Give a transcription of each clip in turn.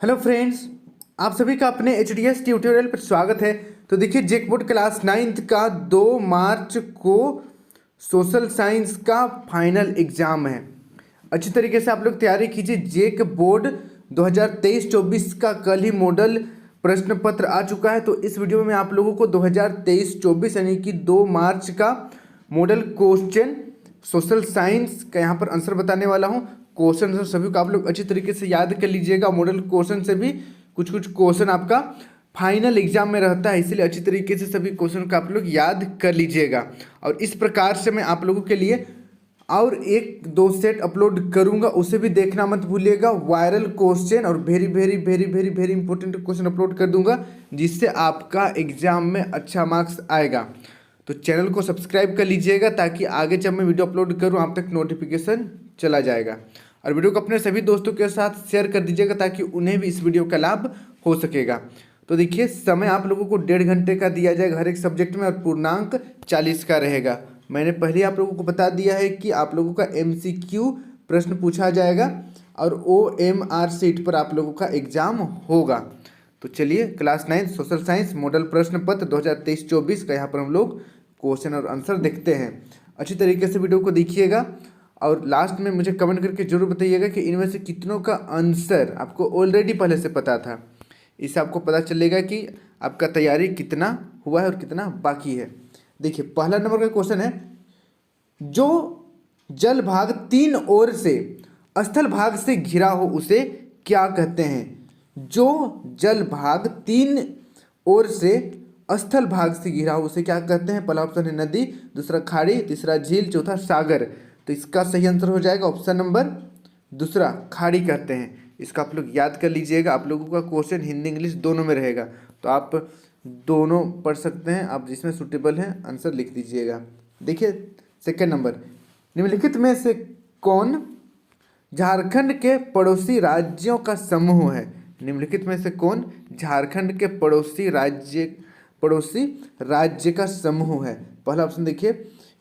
Hello friends, आप सभी का अपने एच ट्यूटोरियल पर स्वागत है। तो देखिए, जेक बोर्ड क्लास 9th का 2 मार्च को सोशल साइंस का फाइनल एग्जाम है। अच्छी तरीके से आप लोग तैयारी कीजिए। जेक बोर्ड 2023-24 का कल ही मॉडल प्रश्न पत्र आ चुका है। तो इस वीडियो में मैं आप लोगों को 2023-24 यानी कि 2 मार्च का मॉडल क्वेश्चन सोशल साइंस का यहाँ पर आंसर बताने वाला हूँ। क्वेश्चन सभी को आप लोग अच्छी तरीके से याद कर लीजिएगा। मॉडल क्वेश्चन से भी कुछ क्वेश्चन आपका फाइनल एग्जाम में रहता है, इसलिए अच्छी तरीके से सभी क्वेश्चन को आप लोग याद कर लीजिएगा। और इस प्रकार से मैं आप लोगों के लिए और 1-2 सेट अपलोड करूंगा, उसे भी देखना मत भूलिएगा। वायरल क्वेश्चन और very very very very very important question upload कर दूंगा, जिससे आपका एग्जाम में अच्छा मार्क्स आएगा। तो चैनल को सब्सक्राइब कर लीजिएगा ताकि आगे जब मैं वीडियो अपलोड करूं आप तक नोटिफिकेशन चला जाएगा। और वीडियो को अपने सभी दोस्तों के साथ शेयर कर दीजिएगा ताकि उन्हें भी इस वीडियो का लाभ हो सकेगा। तो देखिए, समय आप लोगों को 1.5 घंटे का दिया जाएगा हर एक सब्जेक्ट में, और पूर्णांक 40 का रहेगा। मैंने पहले आप लोगों को बता दिया है कि आप लोगों का MCQ प्रश्न पूछा जाएगा और OMR सीट पर आप लोगों का एग्जाम होगा। तो चलिए, क्लास 9 सोशल साइंस मॉडल प्रश्न पत्र 2023-24 का यहाँ पर हम लोग क्वेश्चन और आंसर देखते हैं। अच्छी तरीके से वीडियो को देखिएगा और लास्ट में मुझे कमेंट करके जरूर बताइएगा कि इनमें से कितनों का आंसर आपको ऑलरेडी पहले से पता था। इससे आपको पता चलेगा कि आपका तैयारी कितना हुआ है और कितना बाकी है। देखिए, पहला नंबर का क्वेश्चन है, जो जल भाग 3 ओर से स्थल भाग से घिरा हो उसे क्या कहते हैं? जो जल भाग 3 ओर से स्थल भाग से घिरा हो उसे क्या कहते हैं? पहला ऑप्शन है नदी, दूसरा खाड़ी, तीसरा झील, चौथा सागर। तो इसका सही आंसर हो जाएगा ऑप्शन नंबर दूसरा, खाड़ी कहते हैं। इसका आप लोग याद कर लीजिएगा। आप लोगों का क्वेश्चन हिंदी इंग्लिश दोनों में रहेगा, तो आप दोनों पढ़ सकते हैं। आप जिसमें सूटेबल है आंसर लिख दीजिएगा। देखिए, सेकंड नंबर, निम्नलिखित में से कौन झारखंड के पड़ोसी राज्यों का समूह है? निम्नलिखित में से कौन झारखंड के पड़ोसी राज्य का समूह है? पहला ऑप्शन देखिए,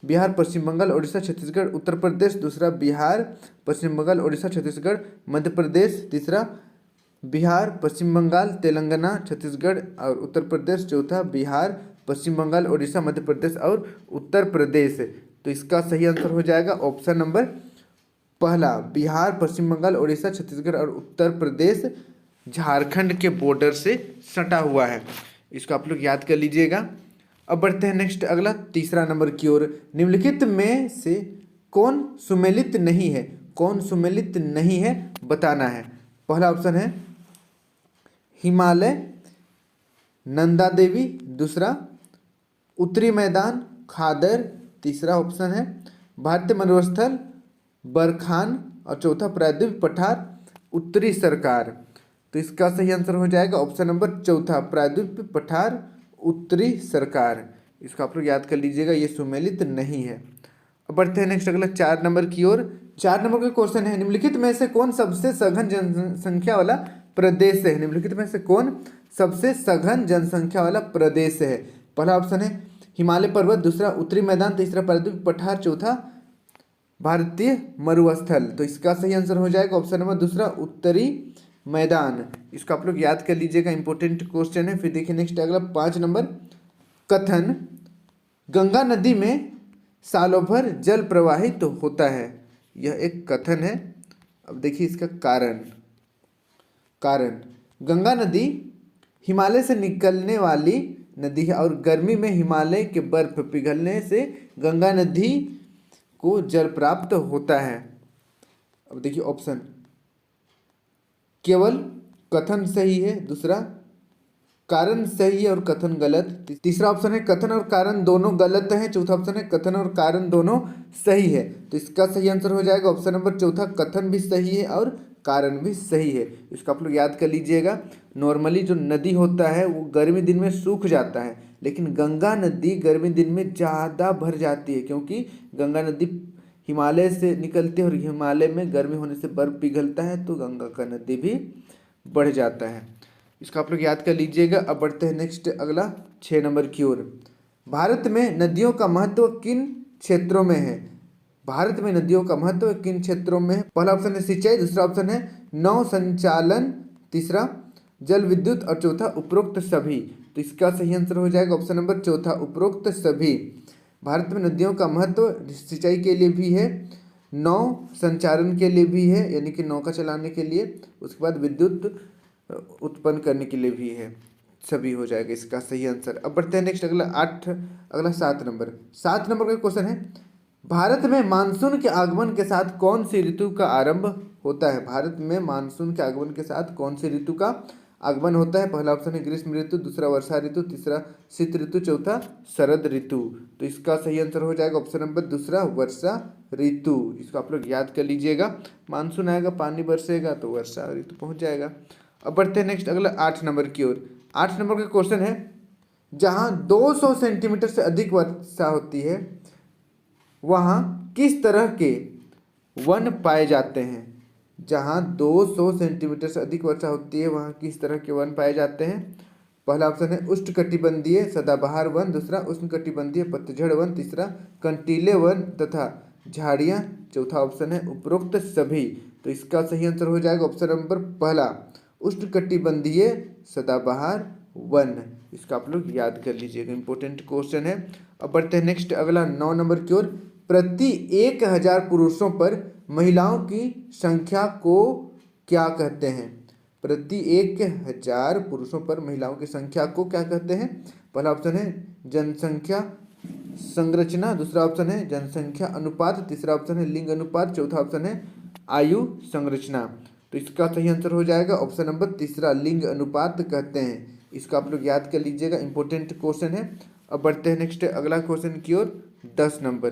बिहार, पश्चिम बंगाल, उड़ीसा, छत्तीसगढ़, उत्तर प्रदेश। दूसरा, बिहार, पश्चिम बंगाल, उड़ीसा, छत्तीसगढ़, मध्य प्रदेश। तीसरा, बिहार, पश्चिम बंगाल, तेलंगाना, छत्तीसगढ़ और उत्तर प्रदेश। चौथा, बिहार, पश्चिम बंगाल, उड़ीसा, मध्य प्रदेश और उत्तर प्रदेश। तो इसका सही आंसर हो जाएगा ऑप्शन नंबर पहला, बिहार, पश्चिम बंगाल, उड़ीसा, छत्तीसगढ़ और उत्तर प्रदेश झारखंड के बॉर्डर से सटा हुआ है। इसको आप लोग याद कर लीजिएगा। अब बढ़ते हैं नेक्स्ट, अगला तीसरा नंबर की ओर। निम्नलिखित में से कौन सुमेलित नहीं है? कौन सुमेलित नहीं है बताना है। पहला ऑप्शन है हिमालय, नंदा देवी। दूसरा, उत्तरी मैदान, खादर। तीसरा ऑप्शन है भारतीय मनोस्थल, बरखान। और चौथा, प्रायद्वीप पठार, उत्तरी सरकार। तो इसका सही आंसर हो जाएगा ऑप्शन नंबर चौथा, प्रायद्वीप पठार, उत्तरी सरकार। इसको आप लोग याद कर लीजिएगा, ये सुमेलित नहीं है। अब बढ़ते हैं नेक्स्ट, अगला 4 नंबर की ओर। 4 नंबर का क्वेश्चन है, निम्नलिखित में से कौन सबसे सघन जनसंख्या वाला प्रदेश है? निम्नलिखित में से कौन सबसे सघन जनसंख्या वाला प्रदेश है? पहला ऑप्शन है हिमालय पर्वत, दूसरा उत्तरी मैदान, तीसरा प्रायद्वीप पठार, चौथा भारतीय मरुस्थल। तो इसका सही आंसर हो जाएगा ऑप्शन नंबर दूसरा, उत्तरी मैदान। इसको आप लोग याद कर लीजिएगा, इंपॉर्टेंट क्वेश्चन है। फिर देखिए नेक्स्ट, अगला 5 नंबर, कथन, गंगा नदी में सालों भर जल प्रवाहित होता है। यह एक कथन है। अब देखिए इसका कारण गंगा नदी हिमालय से निकलने वाली नदी है और गर्मी में हिमालय के बर्फ पिघलने से गंगा नदी को जल प्राप्त होता है। अब देखिए ऑप्शन, केवल कथन सही है। दूसरा, कारण सही है और कथन गलत। तीसरा ऑप्शन है कथन और कारण दोनों गलत हैं। चौथा ऑप्शन है कथन और कारण दोनों सही है। तो इसका सही आंसर हो जाएगा ऑप्शन नंबर चौथा, कथन भी सही है और कारण भी सही है। इसको आप लोग याद कर लीजिएगा। नॉर्मली जो नदी होता है वो गर्मी दिन में सूख जाता है, लेकिन गंगा नदी गर्मी दिन में ज़्यादा भर जाती है, क्योंकि गंगा नदी हिमालय से निकलती है और हिमालय में गर्मी होने से बर्फ पिघलता है, तो गंगा का नदी भी बढ़ जाता है। इसको आप लोग याद कर लीजिएगा। अब बढ़ते हैं नेक्स्ट, अगला 6 नंबर की ओर। भारत में नदियों का महत्व किन क्षेत्रों में है? भारत में नदियों का महत्व किन क्षेत्रों में है? पहला ऑप्शन है सिंचाई, दूसरा ऑप्शन है नौ संचालन, तीसरा जल विद्युत और चौथा उपरोक्त सभी। तो इसका सही आंसर हो जाएगा ऑप्शन नंबर चौथा उपरोक्त सभी। भारत में नदियों का महत्व सिंचाई के लिए भी है, नौ संचारण के लिए भी है यानी कि नौका चलाने के लिए, उसके बाद विद्युत उत्पन्न करने के लिए भी है, सभी हो जाएगा इसका सही आंसर। अब बढ़ते हैं नेक्स्ट अगला 7 नंबर। 7 नंबर का क्वेश्चन है, भारत में मानसून के आगमन के साथ कौन सी ऋतु का आरंभ होता है? भारत में मानसून के आगमन के साथ कौन सी ऋतु का आगमन होता है? पहला ऑप्शन है ग्रीष्म ऋतु, दूसरा वर्षा ऋतु, तीसरा शीत ऋतु, चौथा शरद ऋतु। तो इसका सही आंसर हो जाएगा ऑप्शन नंबर दूसरा वर्षा ऋतु। इसको आप लोग याद कर लीजिएगा, मानसून आएगा पानी बरसेगा तो वर्षा ऋतु पहुंच जाएगा। अब बढ़ते हैं नेक्स्ट अगला 8 नंबर की ओर। 8 नंबर का क्वेश्चन है, जहां 200 सेंटीमीटर से अधिक वर्षा होती है वहां किस तरह के वन पाए जाते हैं? जहां 200 सेंटीमीटर से अधिक वर्षा होती है वहां किस तरह के वन पाए जाते हैं? पहला ऑप्शन है उष्णकटिबंधीय सदाबहार वन, दूसरा उष्णकटिबंधीय पतझड़ वन, तीसरा कंटीले वन तथा झाड़ियां, चौथा ऑप्शन है उपरोक्त सभी। तो इसका सही आंसर हो जाएगा ऑप्शन नंबर पहला उष्णकटिबंधीय सदाबहार वन। इसका आप लोग याद कर लीजिएगा, इंपॉर्टेंट क्वेश्चन है। अब बढ़ते हैं नेक्स्ट अगला 9 नंबर की ओर। प्रति 1000 पुरुषों पर महिलाओं की संख्या को क्या कहते हैं? प्रति 1000 पुरुषों पर महिलाओं की संख्या को क्या कहते हैं? पहला ऑप्शन है जनसंख्या संरचना, दूसरा ऑप्शन है जनसंख्या अनुपात, तीसरा ऑप्शन है लिंग अनुपात, चौथा ऑप्शन है आयु संरचना। तो इसका सही आंसर हो जाएगा ऑप्शन नंबर तीसरा लिंग अनुपात कहते हैं। इसको आप लोग याद कर लीजिएगा, इंपॉर्टेंट क्वेश्चन है। अब बढ़ते हैं नेक्स्ट अगला क्वेश्चन की ओर। 10 नंबर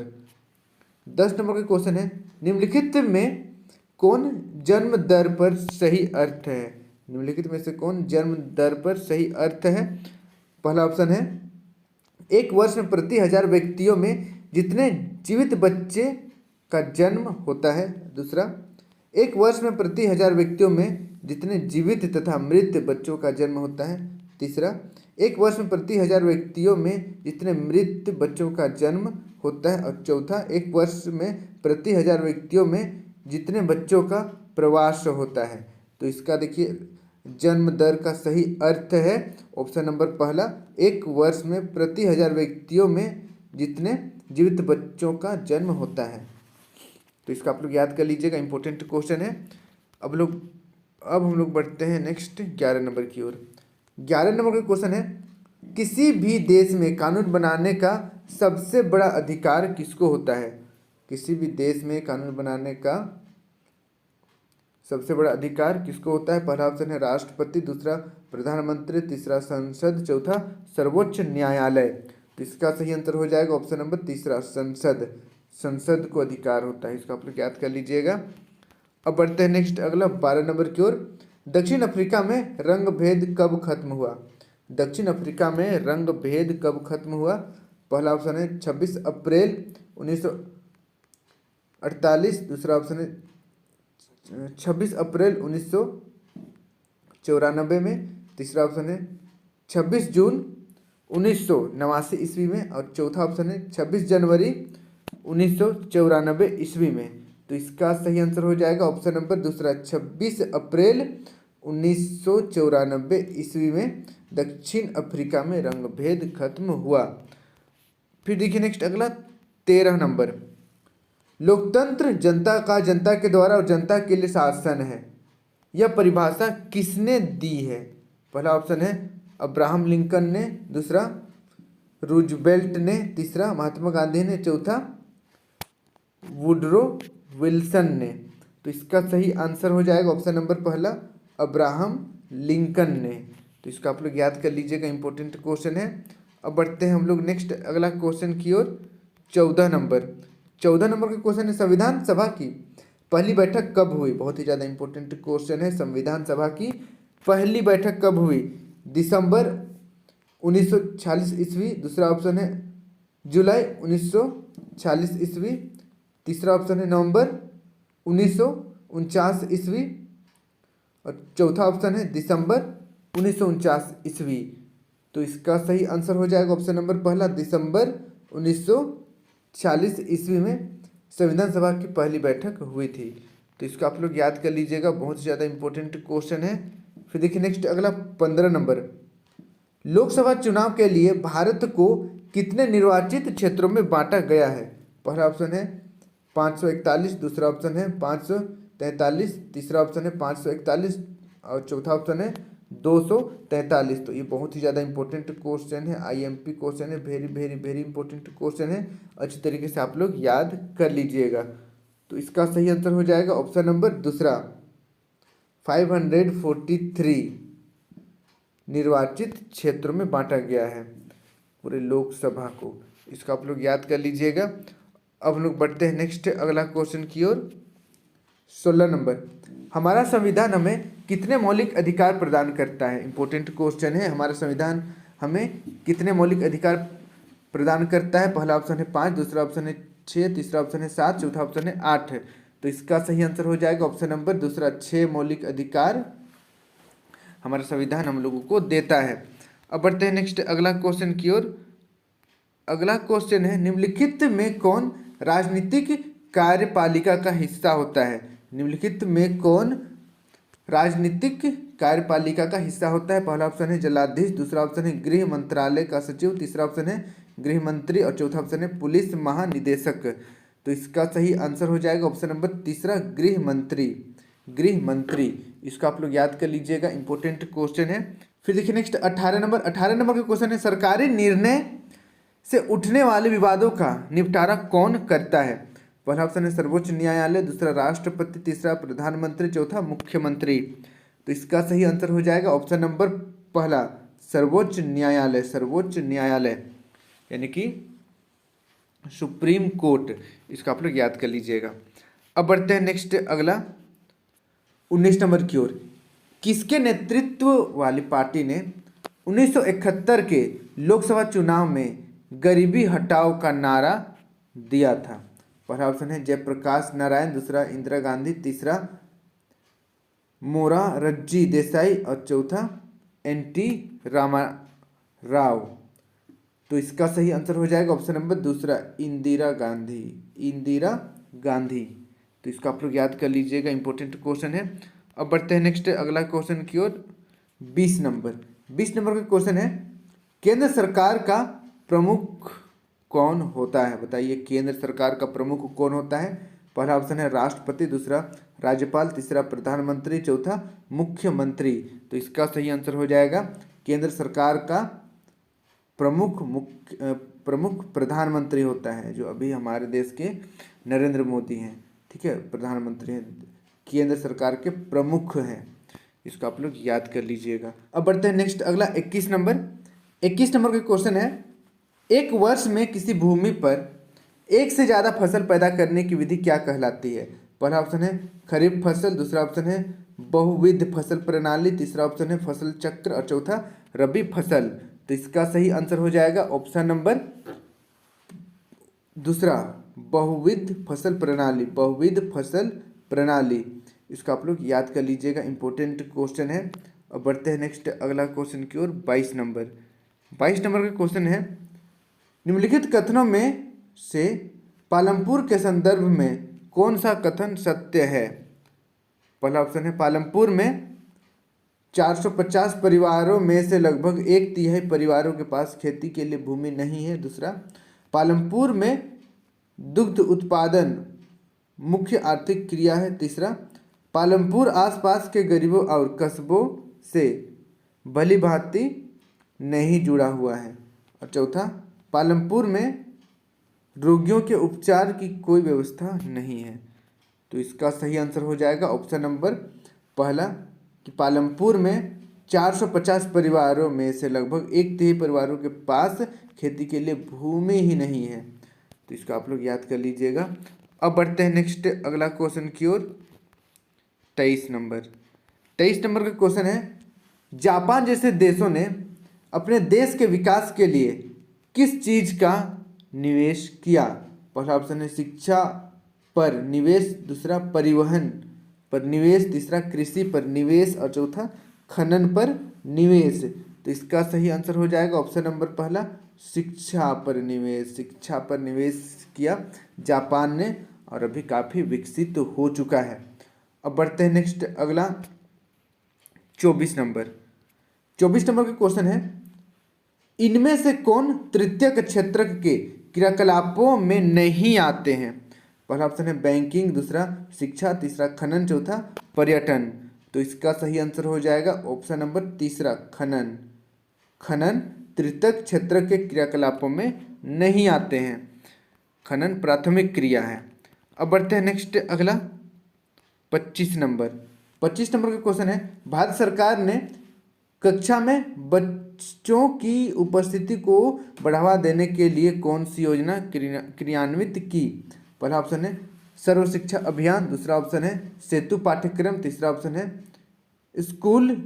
का क्वेश्चन है, निम्नलिखित में कौन जन्म दर पर सही अर्थ है? निम्नलिखित में से कौन जन्म दर पर सही अर्थ है? पहला ऑप्शन है एक वर्ष में प्रति 1000 व्यक्तियों में जितने जीवित बच्चे का जन्म होता है, दूसरा एक वर्ष में प्रति 1000 व्यक्तियों में जितने जीवित तथा मृत बच्चों का जन्म होता है, तीसरा एक वर्ष में प्रति 1000 व्यक्तियों में जितने मृत बच्चों का जन्म होता है, और चौथा एक वर्ष में प्रति 1000 व्यक्तियों में जितने बच्चों का प्रवास होता है। तो इसका देखिए जन्म दर का सही अर्थ है ऑप्शन नंबर पहला एक वर्ष में प्रति 1000 व्यक्तियों में जितने जीवित बच्चों का जन्म होता है। तो इसका आप लोग याद कर लीजिएगा, इंपॉर्टेंट क्वेश्चन है। अब हम लोग बढ़ते हैं नेक्स्ट 11 नंबर की ओर। 11 नंबर का क्वेश्चन है, किसी भी देश में कानून बनाने का सबसे बड़ा अधिकार किसको होता है? किसी भी देश में कानून बनाने का सबसे बड़ा अधिकार किसको होता है? पहला ऑप्शन है राष्ट्रपति, दूसरा प्रधानमंत्री, तीसरा संसद, चौथा सर्वोच्च न्यायालय। तो इसका सही आंसर हो जाएगा ऑप्शन नंबर तीसरा संसद को अधिकार होता है। इसको आप लोग याद कर लीजिएगा। अब बढ़ते हैं नेक्स्ट अगला 12 नंबर की ओर। दक्षिण अफ्रीका में रंग भेद कब खत्म हुआ? दक्षिण अफ्रीका में रंग भेद कब खत्म हुआ? पहला ऑप्शन है 26 अप्रैल 1948, दूसरा ऑप्शन है 26 अप्रैल 1994 में, तीसरा ऑप्शन है 26 जून 1989 ईस्वी में, और चौथा ऑप्शन है 26 जनवरी 1994 ईस्वी में। तो इसका सही आंसर हो जाएगा ऑप्शन नंबर दूसरा 26 अप्रैल 1994 ईस्वी में दक्षिण अफ्रीका में रंग भेद खत्म हुआ। फिर देखिए नेक्स्ट अगला 13 नंबर। लोकतंत्र जनता का जनता के द्वारा और जनता के लिए शासन है, यह परिभाषा किसने दी है? पहला ऑप्शन है अब्राहम लिंकन ने, दूसरा रूजवेल्ट ने, तीसरा महात्मा गांधी ने, चौथा वुडरो विल्सन ने। तो इसका सही आंसर हो जाएगा ऑप्शन नंबर पहला अब्राहम लिंकन ने। तो इसका आप लोग याद कर लीजिएगा, इंपॉर्टेंट क्वेश्चन है। अब बढ़ते हैं हम लोग नेक्स्ट अगला क्वेश्चन की ओर। 14 नंबर का क्वेश्चन है, संविधान सभा की पहली बैठक कब हुई? बहुत ही ज़्यादा इंपॉर्टेंट क्वेश्चन है। संविधान सभा की पहली बैठक कब हुई? दिसंबर 1946 ईस्वी, दूसरा ऑप्शन है जुलाई 1946 ईस्वी, तीसरा ऑप्शन है नवंबर 1949 ईस्वी, और चौथा ऑप्शन है दिसंबर 1949 ईस्वी। तो इसका सही आंसर हो जाएगा ऑप्शन नंबर पहला दिसंबर 1946 ईस्वी में संविधान सभा की पहली बैठक हुई थी। तो इसको आप लोग याद कर लीजिएगा, बहुत ज़्यादा इंपॉर्टेंट क्वेश्चन है। फिर देखिए नेक्स्ट अगला 15 नंबर, लोकसभा चुनाव के लिए भारत को कितने निर्वाचित क्षेत्रों में बांटा गया है? पहला ऑप्शन है 541, दूसरा ऑप्शन है 543, तीसरा ऑप्शन है 541 और चौथा ऑप्शन है 243। तो ये बहुत ही ज़्यादा इंपॉर्टेंट क्वेश्चन है, आईएमपी क्वेश्चन है, very very very important question है, अच्छी तरीके से आप लोग याद कर लीजिएगा। तो इसका सही आंसर हो जाएगा ऑप्शन नंबर दूसरा, 543 निर्वाचित क्षेत्रों में बांटा गया है पूरे लोकसभा को। इसका आप लोग याद कर लीजिएगा। अब हम लोग बढ़ते हैं नेक्स्ट अगला क्वेश्चन की ओर। 16 नंबर, हमारा संविधान हमें कितने मौलिक अधिकार प्रदान करता है? इंपॉर्टेंट क्वेश्चन है, हमारा संविधान हमें कितने मौलिक अधिकार प्रदान करता है? पहला ऑप्शन है 5, दूसरा ऑप्शन है 6, तीसरा ऑप्शन है 7, चौथा ऑप्शन है 8। तो इसका सही आंसर हो जाएगा ऑप्शन नंबर दूसरा, 6 मौलिक अधिकार हमारा संविधान हम लोगों को देता है। अब बढ़ते हैं नेक्स्ट अगला क्वेश्चन की ओर। अगला क्वेश्चन है, निम्नलिखित में कौन राजनीतिक कार्यपालिका का हिस्सा होता है? निम्नलिखित में कौन राजनीतिक कार्यपालिका का हिस्सा होता है? पहला ऑप्शन है जलाधीश, दूसरा ऑप्शन है गृह मंत्रालय का सचिव, तीसरा ऑप्शन है गृह मंत्री और चौथा ऑप्शन है पुलिस महानिदेशक। तो इसका सही आंसर हो जाएगा ऑप्शन नंबर तीसरा, गृह मंत्री। गृह मंत्री, इसको आप लोग याद कर लीजिएगा, इंपॉर्टेंट क्वेश्चन है। फिर देखिए नेक्स्ट 18 नंबर। 18 नंबर का क्वेश्चन है, सरकारी निर्णय से उठने वाले विवादों का निपटारा कौन करता है? पहला ऑप्शन है सर्वोच्च न्यायालय, दूसरा राष्ट्रपति, तीसरा प्रधानमंत्री, चौथा मुख्यमंत्री। तो इसका सही आंसर हो जाएगा ऑप्शन नंबर पहला, सर्वोच्च न्यायालय। सर्वोच्च न्यायालय यानी कि सुप्रीम कोर्ट, इसका आप लोग याद कर लीजिएगा। अब बढ़ते हैं नेक्स्ट अगला 19 नंबर की ओर। किसके नेतृत्व वाली पार्टी ने 1971 के लोकसभा चुनाव में गरीबी हटाओ का नारा दिया था? पहला ऑप्शन है जयप्रकाश नारायण, दूसरा इंदिरा गांधी, तीसरा मोरारजी देसाई और चौथा एन.टी. रामा राव। तो इसका सही आंसर हो जाएगा ऑप्शन नंबर दूसरा, इंदिरा गांधी। इंदिरा गांधी, तो इसको आप लोग याद कर लीजिएगा, इंपॉर्टेंट क्वेश्चन है। अब बढ़ते हैं नेक्स्ट अगला क्वेश्चन की ओर। 20 नंबर। 20 नंबर का क्वेश्चन है, केंद्र सरकार का प्रमुख कौन होता है? बताइए, केंद्र सरकार का प्रमुख कौन होता है? पहला ऑप्शन है राष्ट्रपति, दूसरा राज्यपाल, तीसरा प्रधानमंत्री, चौथा मुख्यमंत्री। तो इसका सही आंसर हो जाएगा केंद्र सरकार का प्रमुख प्रधानमंत्री होता है, जो अभी हमारे देश के नरेंद्र मोदी हैं, ठीक है, प्रधानमंत्री हैं, केंद्र सरकार के प्रमुख हैं। इसको आप लोग याद कर लीजिएगा। अब बढ़ते हैं नेक्स्ट अगला 21 नंबर। 21 नंबर का क्वेश्चन है, एक वर्ष में किसी भूमि पर एक से ज़्यादा फसल पैदा करने की विधि क्या कहलाती है? पहला ऑप्शन है खरीफ फसल, दूसरा ऑप्शन है बहुविध फसल प्रणाली, तीसरा ऑप्शन है फसल चक्र और चौथा रबी फसल। तो इसका सही आंसर हो जाएगा ऑप्शन नंबर दूसरा, बहुविध फसल प्रणाली। बहुविध फसल प्रणाली, इसको आप लोग याद कर लीजिएगा, इंपॉर्टेंट क्वेश्चन है। अब बढ़ते हैं नेक्स्ट अगला क्वेश्चन की ओर। 22 नंबर। 22 नंबर का क्वेश्चन है, निम्नलिखित कथनों में से पालमपुर के संदर्भ में कौन सा कथन सत्य है? पहला ऑप्शन है पालमपुर में 450 परिवारों में से लगभग 1/3 परिवारों के पास खेती के लिए भूमि नहीं है, दूसरा पालमपुर में दुग्ध उत्पादन मुख्य आर्थिक क्रिया है, तीसरा पालमपुर आसपास के गरीबों और कस्बों से भली भांति नहीं जुड़ा हुआ है, और चौथा पालमपुर में रोगियों के उपचार की कोई व्यवस्था नहीं है। तो इसका सही आंसर हो जाएगा ऑप्शन नंबर पहला, कि पालमपुर में 450 परिवारों में से लगभग 1/3 परिवारों के पास खेती के लिए भूमि ही नहीं है। तो इसको आप लोग याद कर लीजिएगा। अब बढ़ते हैं नेक्स्ट अगला क्वेश्चन की ओर। 23 नंबर। 23 नंबर का क्वेश्चन है, जापान जैसे देशों ने अपने देश के विकास के लिए किस चीज़ का निवेश किया? पहला ऑप्शन है शिक्षा पर निवेश, दूसरा परिवहन पर निवेश, तीसरा कृषि पर निवेश और चौथा खनन पर निवेश। तो इसका सही आंसर हो जाएगा ऑप्शन नंबर पहला, शिक्षा पर निवेश। शिक्षा पर निवेश किया जापान ने और अभी काफ़ी विकसित हो चुका है। अब बढ़ते हैं नेक्स्ट अगला 24 नंबर। 24 नंबर का क्वेश्चन है, इनमें से कौन तृतीयक क्षेत्र के क्रियाकलापों में नहीं आते हैं? पहला ऑप्शन है बैंकिंग, दूसरा शिक्षा, तीसरा खनन, चौथा पर्यटन। तो इसका सही आंसर हो जाएगा ऑप्शन नंबर तीसरा, खनन। खनन तृतीयक क्षेत्र के क्रियाकलापों में नहीं आते हैं। खनन प्राथमिक क्रिया है। अब बढ़ते हैं नेक्स्ट अगला 25 नंबर। 25 नंबर का क्वेश्चन है, भारत सरकार ने कक्षा में बच्चों की उपस्थिति को बढ़ावा देने के लिए कौन सी योजना क्रियान्वित की? पहला ऑप्शन है सर्व शिक्षा अभियान, दूसरा ऑप्शन है सेतु पाठ्यक्रम, तीसरा ऑप्शन है स्कूल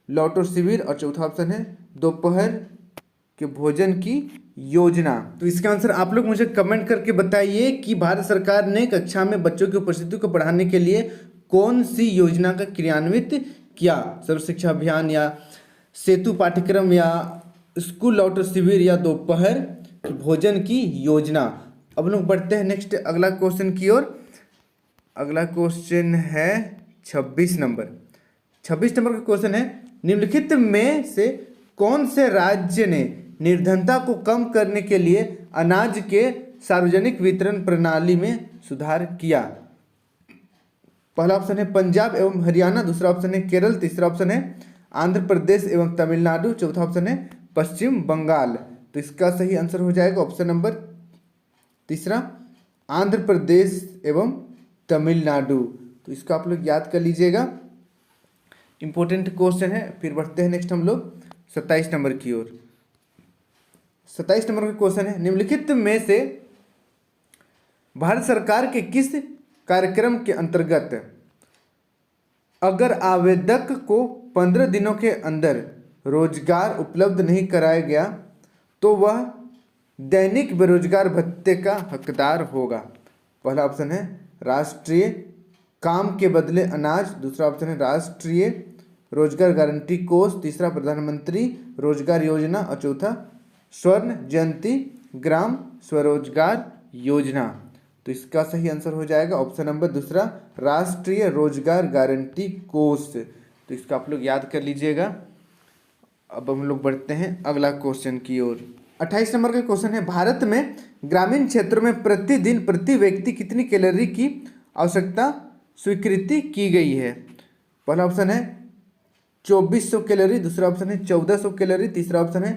लौटो शिविर और चौथा ऑप्शन है दोपहर के भोजन की योजना। तो इसका आंसर आप लोग मुझे कमेंट करके बताइए कि भारत सरकार ने कक्षा में बच्चों की उपस्थिति को बढ़ाने के लिए कौन सी योजना का क्रियान्वित किया? सर्व शिक्षा अभियान या सेतु पाठ्यक्रम या स्कूल लौटो शिविर या दोपहर भोजन की योजना। अब लोग बढ़ते हैं नेक्स्ट अगला क्वेश्चन की ओर। अगला क्वेश्चन है 26 नंबर। 26 नंबर का क्वेश्चन है, निम्नलिखित में से कौन से राज्य ने निर्धनता को कम करने के लिए अनाज के सार्वजनिक वितरण प्रणाली में सुधार किया? पहला ऑप्शन है पंजाब एवं हरियाणा, दूसरा ऑप्शन है केरल, तीसरा ऑप्शन है आंध्र प्रदेश एवं तमिलनाडु, चौथा ऑप्शन है पश्चिम बंगाल। तो इसका सही आंसर हो जाएगा ऑप्शन नंबर तीसरा, आंध्र प्रदेश एवं तमिलनाडु। तो इसका आप लोग याद कर लीजिएगा, इंपॉर्टेंट क्वेश्चन है। फिर बढ़ते हैं नेक्स्ट हम लोग 27 नंबर की ओर। 27 नंबर का क्वेश्चन है, निम्नलिखित में से भारत सरकार के किस कार्यक्रम के अंतर्गत अगर आवेदक को 15 दिनों के अंदर रोजगार उपलब्ध नहीं कराया गया तो वह दैनिक बेरोजगार भत्ते का हकदार होगा? पहला ऑप्शन है राष्ट्रीय काम के बदले अनाज, दूसरा ऑप्शन है राष्ट्रीय रोजगार गारंटी कोष, तीसरा प्रधानमंत्री रोजगार योजना और चौथा स्वर्ण जयंती ग्राम स्वरोजगार योजना। तो इसका सही आंसर हो जाएगा ऑप्शन नंबर दूसरा, राष्ट्रीय रोजगार गारंटी कोष। तो इसका आप लोग याद कर लीजिएगा। अब हम लोग बढ़ते हैं अगला क्वेश्चन की ओर। 28 नंबर का क्वेश्चन है, भारत में ग्रामीण क्षेत्रों में प्रतिदिन प्रति व्यक्ति कितनी कैलोरी की आवश्यकता स्वीकृति की गई है? पहला ऑप्शन है 2400 कैलोरी, दूसरा ऑप्शन है 1400 कैलोरी, तीसरा ऑप्शन है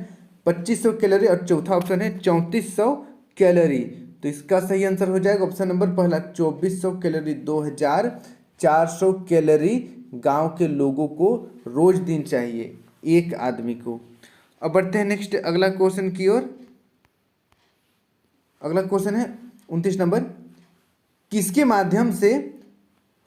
2500 कैलोरी और चौथा ऑप्शन है 3400 कैलोरी। तो इसका सही आंसर हो जाएगा ऑप्शन नंबर पहला, 2400 कैलोरी। 2400 कैलोरी गांव के लोगों को रोज दिन चाहिए, एक आदमी को। अब बढ़ते हैं नेक्स्ट अगला क्वेश्चन की ओर। अगला क्वेश्चन है 29 नंबर, किसके माध्यम से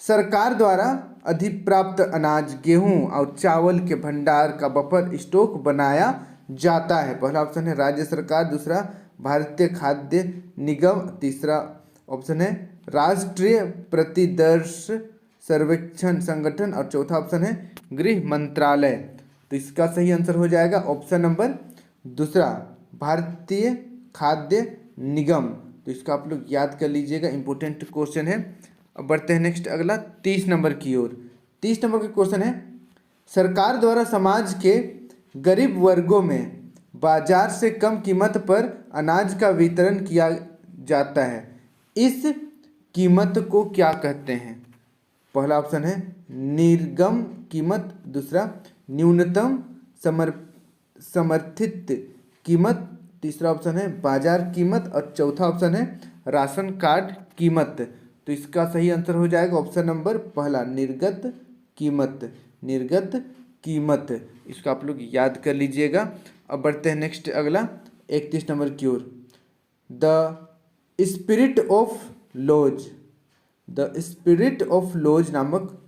सरकार द्वारा अधिप्राप्त अनाज, गेहूं और चावल के भंडार का बफर स्टॉक बनाया जाता है? पहला ऑप्शन है राज्य सरकार, दूसरा भारतीय खाद्य निगम, तीसरा ऑप्शन है राष्ट्रीय प्रतिदर्श सर्वेक्षण संगठन और चौथा ऑप्शन है गृह मंत्रालय। तो इसका सही आंसर हो जाएगा ऑप्शन नंबर दूसरा, भारतीय खाद्य निगम। तो इसका आप लोग याद कर लीजिएगा, इंपॉर्टेंट क्वेश्चन है। अब बढ़ते हैं नेक्स्ट अगला 30 नंबर की ओर। 30 नंबर का क्वेश्चन है, सरकार द्वारा समाज के गरीब वर्गों में बाजार से कम कीमत पर अनाज का वितरण किया जाता है, इस कीमत को क्या कहते हैं? पहला ऑप्शन है निर्गम कीमत, दूसरा न्यूनतम समर्थित कीमत, तीसरा ऑप्शन है बाजार कीमत और चौथा ऑप्शन है राशन कार्ड कीमत। तो इसका सही आंसर हो जाएगा ऑप्शन नंबर पहला, निर्गत कीमत। निर्गत कीमत, इसको आप लोग याद कर लीजिएगा। अब बढ़ते हैं नेक्स्ट अगला 31 नंबर की ओर। The spirit of laws, the spirit of laws नामक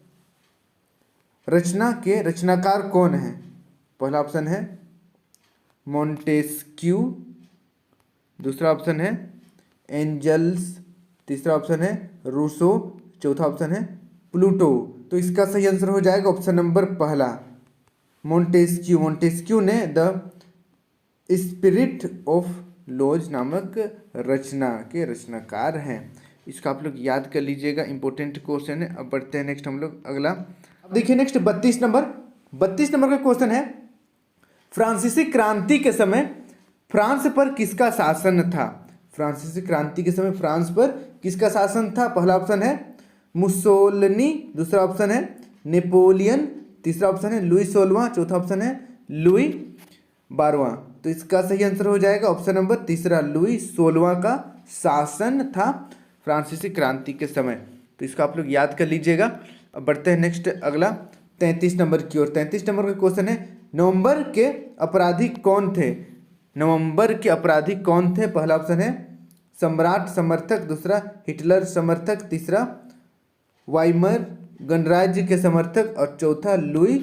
रचना के रचनाकार कौन है? पहला ऑप्शन है मोंटेस्क्यू, दूसरा ऑप्शन है एंजल्स, तीसरा ऑप्शन है रूसो, चौथा ऑप्शन है प्लूटो। तो इसका सही आंसर हो जाएगा ऑप्शन नंबर पहला, मोंटेस्क्यू। मोंटेस्क्यू ने द स्पिरिट ऑफ लॉज नामक रचना के रचनाकार हैं। इसका आप लोग याद कर लीजिएगा, इंपॉर्टेंट क्वेश्चन है। अब बढ़ते हैं नेक्स्ट हम लोग अगला। अब देखिए नेक्स्ट 32 नंबर का क्वेश्चन है, फ्रांसीसी क्रांति के समय फ्रांस पर किसका शासन था? फ्रांसीसी क्रांति के समय फ्रांस पर किसका शासन था? पहला ऑप्शन है मुसोलिनी, दूसरा ऑप्शन है नेपोलियन, तीसरा ऑप्शन है लुई 16वां, चौथा ऑप्शन है लुई 12वां। तो इसका सही आंसर हो जाएगा ऑप्शन नंबर तीसरा, लुई 16वां का शासन था फ्रांसीसी क्रांति के समय। तो इसको आप लोग याद कर लीजिएगा। अब बढ़ते हैं नेक्स्ट अगला 33 नंबर की ओर। 33 नंबर का क्वेश्चन है, नवंबर के अपराधी कौन थे? नवंबर के अपराधी कौन थे? पहला ऑप्शन है सम्राट समर्थक, दूसरा हिटलर समर्थक, तीसरा वाइमर गणराज्य के समर्थक और चौथा लुई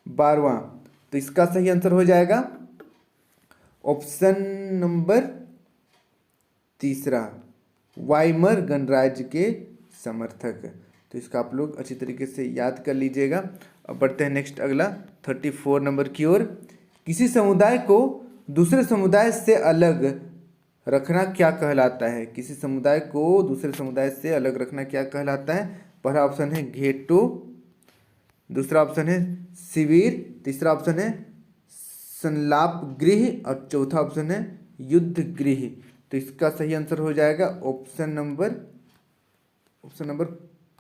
12वां। तो इसका सही आंसर हो जाएगा ऑप्शन नंबर तीसरा, वाइमर गणराज्य के समर्थक। तो इसका आप लोग अच्छी तरीके से याद कर लीजिएगा। अब बढ़ते हैं नेक्स्ट अगला 34 नंबर की ओर। किसी समुदाय को दूसरे समुदाय से अलग रखना क्या कहलाता है? किसी समुदाय को दूसरे समुदाय से अलग रखना क्या कहलाता है? पहला ऑप्शन है घेटो, दूसरा ऑप्शन है शिविर, तीसरा ऑप्शन है संलाप गृह और चौथा ऑप्शन है युद्ध गृह। तो इसका सही आंसर हो जाएगा ऑप्शन नंबर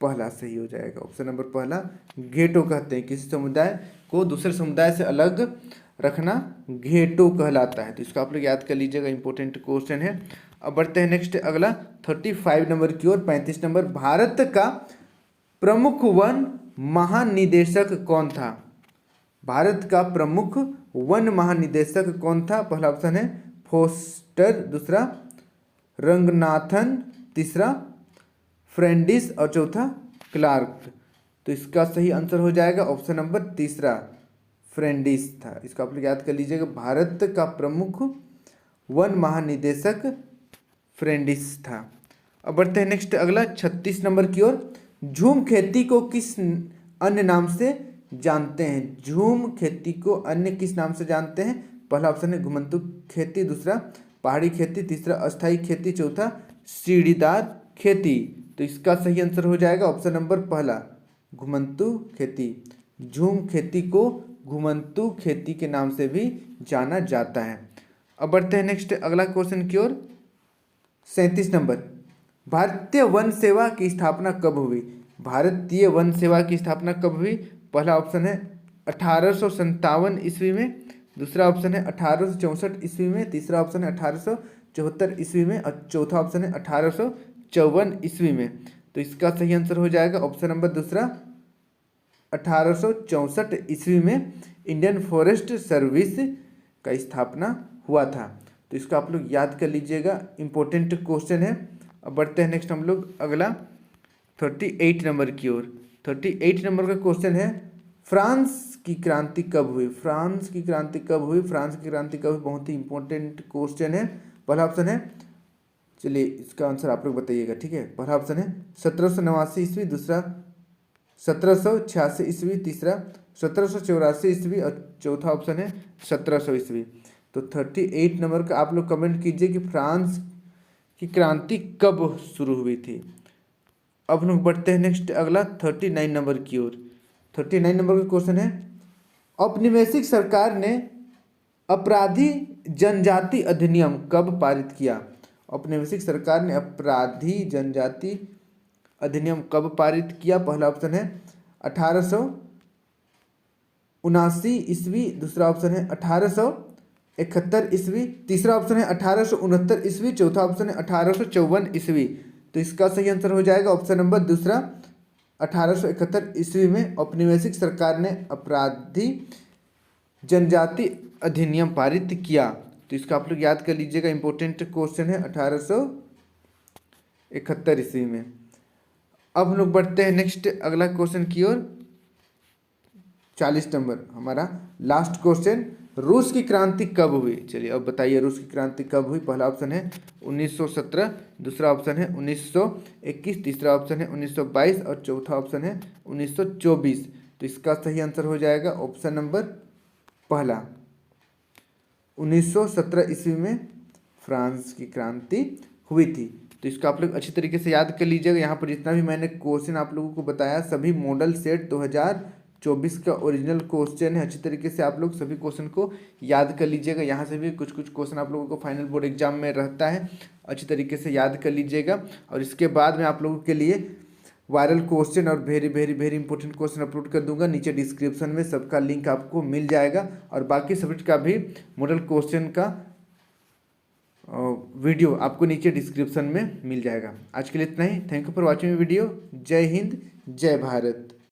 पहला सही हो जाएगा। ऑप्शन नंबर पहला, घेटो कहते हैं। किसी समुदाय को दूसरे समुदाय से अलग रखना घेटो कहलाता है। तो इसको आप लोग याद कर लीजिएगा, इंपॉर्टेंट क्वेश्चन है। अब बढ़ते हैं नेक्स्ट अगला 35 नंबर की ओर। 35 नंबर, भारत का प्रमुख वन महानिदेशक कौन था? भारत का प्रमुख वन महानिदेशक कौन था? पहला ऑप्शन है फोस्टर, दूसरा रंगनाथन, तीसरा फ्रेंडिस और चौथा क्लार्क। तो इसका सही आंसर हो जाएगा ऑप्शन नंबर तीसरा, फ्रेंडिस था। इसको आप लोग याद कर लीजिएगा, भारत का प्रमुख वन महानिदेशक फ्रेंडिस था। अब बढ़ते हैं नेक्स्ट अगला 36 नंबर की ओर। झूम खेती को किस अन्य नाम से जानते हैं? झूम खेती को अन्य किस नाम से जानते हैं? पहला ऑप्शन है घुमंतु खेती, दूसरा पहाड़ी खेती, तीसरा अस्थाई खेती, चौथा सीढ़ीदार खेती। तो इसका सही आंसर हो जाएगा ऑप्शन नंबर पहला, घुमंतु खेती। झूम खेती को घुमंतु खेती के नाम से भी जाना जाता है। अब बढ़ते हैं नेक्स्ट अगला क्वेश्चन की ओर। 37 नंबर, भारतीय वन सेवा की स्थापना कब हुई? भारतीय वन सेवा की स्थापना कब हुई? पहला ऑप्शन है 1857 ईस्वी में, दूसरा ऑप्शन है 1864 ईस्वी में, तीसरा ऑप्शन है 1874 ईस्वी में और चौथा ऑप्शन है 1854 ईस्वी में। तो इसका सही आंसर हो जाएगा ऑप्शन नंबर दूसरा, 1864 ईस्वी में इंडियन फॉरेस्ट सर्विस का स्थापना हुआ था। तो इसको आप लोग याद कर लीजिएगा, इंपॉर्टेंट क्वेश्चन है। अब बढ़ते हैं नेक्स्ट हम लोग अगला 38 नंबर की ओर। 38 नंबर का क्वेश्चन है, फ्रांस की क्रांति कब हुई? फ्रांस की क्रांति कब हुई? फ्रांस की क्रांति कब हुई? बहुत ही इंपॉर्टेंट क्वेश्चन है। पहला ऑप्शन है, चलिए इसका आंसर आप लोग बताइएगा, ठीक है। पहला ऑप्शन है 1789 ईस्वी, दूसरा 1786 ईस्वी, तीसरा 1784 ईस्वी और चौथा ऑप्शन है 1700 ईस्वी। तो 38 नंबर का आप लोग कमेंट कीजिए कि फ्रांस की क्रांति कब शुरू हुई थी। अब लोग बढ़ते हैं नेक्स्ट अगला 39 नंबर की ओर। 39 नंबर का क्वेश्चन है, औपनिवेशिक सरकार ने अपराधी जनजाति अधिनियम कब पारित किया? औपनिवेशिक सरकार ने अपराधी जनजाति अधिनियम कब पारित किया? पहला ऑप्शन है 1879 ईस्वी, दूसरा ऑप्शन है 1871 ईस्वी, तीसरा ऑप्शन है 1869 ईस्वी, चौथा ऑप्शन है 1854 ईस्वी। तो इसका सही आंसर हो जाएगा ऑप्शन नंबर दूसरा, 1871 ईस्वी में औपनिवेशिक सरकार ने अपराधी जनजाति अधिनियम पारित किया। तो इसका आप लोग याद कर लीजिएगा, इंपॉर्टेंट क्वेश्चन है 1871 ईस्वी में। अब हम लोग बढ़ते हैं नेक्स्ट अगला क्वेश्चन की ओर। 40 नंबर हमारा लास्ट क्वेश्चन, रूस की क्रांति कब हुई? चलिए अब बताइए रूस की क्रांति कब हुई। पहला ऑप्शन है 1917, दूसरा ऑप्शन है 1921, तीसरा ऑप्शन है 1922 और चौथा ऑप्शन है 1924। तो इसका सही आंसर हो जाएगा ऑप्शन नंबर पहला, 1917 ईस्वी में फ्रांस की क्रांति हुई थी। तो इसको आप लोग अच्छी तरीके से याद कर लीजिएगा। यहाँ पर जितना भी मैंने क्वेश्चन आप लोगों को बताया सभी मॉडल सेट 2024 का ओरिजिनल क्वेश्चन है। अच्छी तरीके से आप लोग सभी क्वेश्चन को याद कर लीजिएगा। यहाँ से भी कुछ कुछ क्वेश्चन आप लोगों को फाइनल बोर्ड एग्जाम में रहता है, अच्छी तरीके से याद कर लीजिएगा। और इसके बाद में आप लोगों के लिए वायरल क्वेश्चन और very very very important question upload कर दूंगा। नीचे डिस्क्रिप्शन में सबका लिंक आपको मिल जाएगा और बाकी सब्जेक्ट का भी मॉडल क्वेश्चन का वीडियो आपको नीचे डिस्क्रिप्शन में मिल जाएगा। आज के लिए इतना ही। Thank you for watching video. जय हिंद, जय भारत।